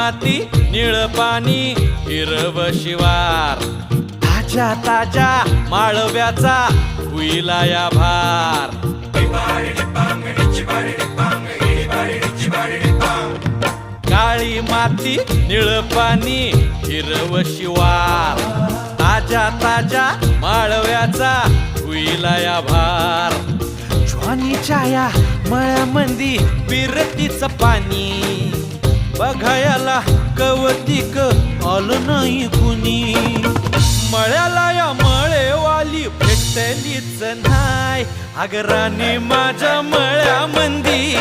माती निळ पाणी हिरव शिवार ताज्या ताज्या माळव्याचा हुईला या भार काळी माती निळ पाणी हिरव शिवार ताज्या ताज्या माळव्याचा हुईला या भार ज्वानीच्या या मळ्यामंदी विरतीचं पाणी बघायला कवतिक आलं नाही कुणी मळ्याला या मळेवाली भेटलीच नाही अगराने माझ्या मळ्यामंदी